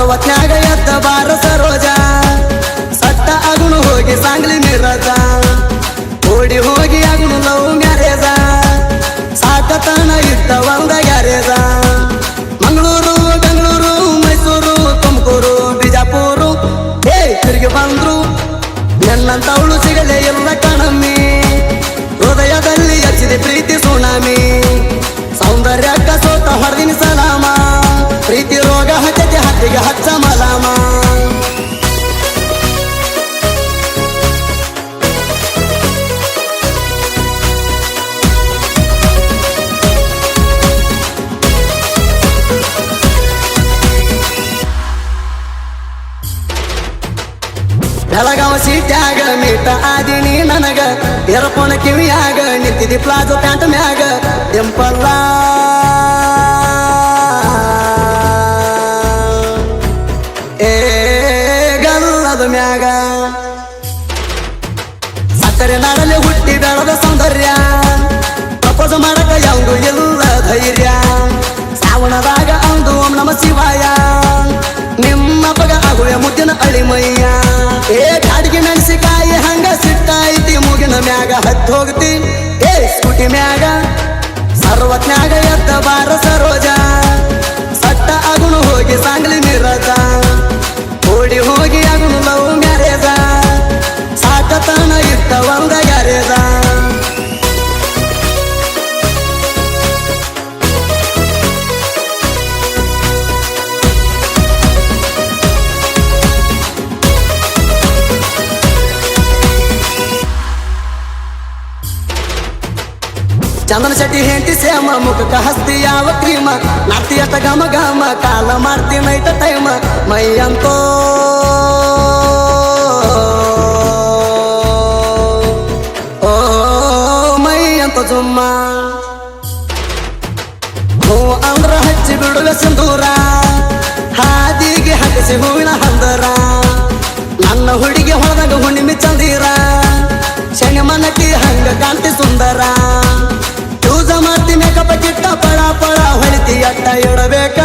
ಸರ್ವಜ್ಞಾಗ ಎದ್ದ ಬಾರ ಸರೋಜ ಸಟ್ಟ ಅಗುಣು ಹೋಗಿ ಸಾಂಗ್ಲಿ ಮಿರಜ ಓಡಿ ಹೋಗಿ ಅಗುಣು ಲವ್ ಮ್ಯಾರೇಜ ಸಾಕತನ ಇಟ್ಟ ಒಂದ ಗ್ಯಾರೇಜ ಮಂಗಳೂರು ಬೆಂಗಳೂರು ಮೈಸೂರು ತುಮಕೂರು ಬಿಜಾಪುರು ತಿರುಗಿ ಬಂದ್ರು ನನ್ನಂತವಳು ಸಿಗಲೇ ಇಲ್ಲ ಕಣಮ್ಮಿ ಹೃದಯದಲ್ಲಿ ಹಚ್ಚಿದೆ ಪ್ರೀತಿ ಸುನಾಮಿ ಸೌಂದರ್ಯಕ್ಕ ಸೋತ ಹೊರದಿನ ಸಲಾಮ ಪ್ರೀತಿ ರೋಗ ಹಚ್ಚತೆ ಹತ್ತಿಗೆ ಹಚ್ಚ ಮಲಾಮ ಬೆಳಗಾವ ಸೀಟ್ಯಾಗ ಮೀಟ ಆದಿನಿ ನನಗ ಎರಪೊಣ ಕಿವಿಯಾಗ ನಿಂತಿದಿ ಪ್ಲಾಜೋ ಪ್ಯಾಂಟ್ ಮ್ಯಾಗ ಎಂಪಲ್ಲ ಗಲ್ಲದ ಮ್ಯಾಗ ಸಕ್ಕರೆ ನಾಡಲ್ಲಿ ಹುಟ್ಟಿ ಬೆಳೆದ ಸೌಂದರ್ಯ ಪ್ರಪೋಸ ಮಾಡಕ ಯಾವುದು ಎಲ್ಲ ಧೈರ್ಯ ಶ್ರಾವಣದಾಗ ಅಂದು ಓಂ ನಮ ಶಿವಾಯ ನಿಮ್ಮ ಪಗ ಆಗುವೆ ಮುದ್ದಿನ ಅಳಿಮಯ್ಯ ಗಾಡಿಗೆ ಮೆಣಸಿಕಾಯಿ ಹಂಗ ಸಿಟ್ಟಾಯ್ತಿ ಮುಗಿನ ಮ್ಯಾಗ ಹತ್ತಿ ಹೋಗ್ತಿ ಸ್ಕೂಟಿ ಮ್ಯಾಗ ಸರ್ವಜ್ಞಾಗ ಎದ್ದ ಬಾರ ಸರೋಜ ಸಟ್ಟ ಅಗುಣು ಹೋಗಿ ಸಾಂಗ್ಲಿ ಮಿರಜ ಓಡಿ ಹೋಗಿ ಅಗುಣು ಲವ್ ಮ್ಯಾರೇಜ ಸಾಕತನ ಇಟ್ಟ ಒಂದ ಗ್ಯಾರೇಜ ಚಂದನ ಶೆಟ್ಟಿ ಹೆಂಟಿ ಸೇಮ ಮುಖಕ ಹಸ್ತಿ ಯಾವ ಕ್ರೀಮ ನಾರ್ತಿ ಅಷ್ಟ ಗಮ ಗಮ ಕಾಲ ಮಾಡ್ತಿ ನೈಟ ಟೈಮ ಮೈಯಂತೋ ಓ ಮೈಯಂತ ಜುಮ್ಮ ಹೂ ಅಂದ್ರ ಹಚ್ಚಿ ಬಿಡುವೆ ಸಿಂಧೂರ ಹಾದಿಗೆ ಹಾಕಿಸಿ ಹೂವಿನ ಹಂದರ ನನ್ನ ಹುಡುಗಿ ಹೊಳದಾಗ ಹುಣ್ಣಿಮೆ ಚಂದೀರ ಶನಿ ಮನಟಿ ಹಂಗ ಕಾಂತಿ ಸುಂದರ ಯೂಸ ಮಾಡ್ತಿ ಮೇಕಪ್ ಕಿಟ್ಟ ಪಳ ಪಳ ಹೊಳಿತಿ ಅಟ್ಟ ಇಡಬೇಕ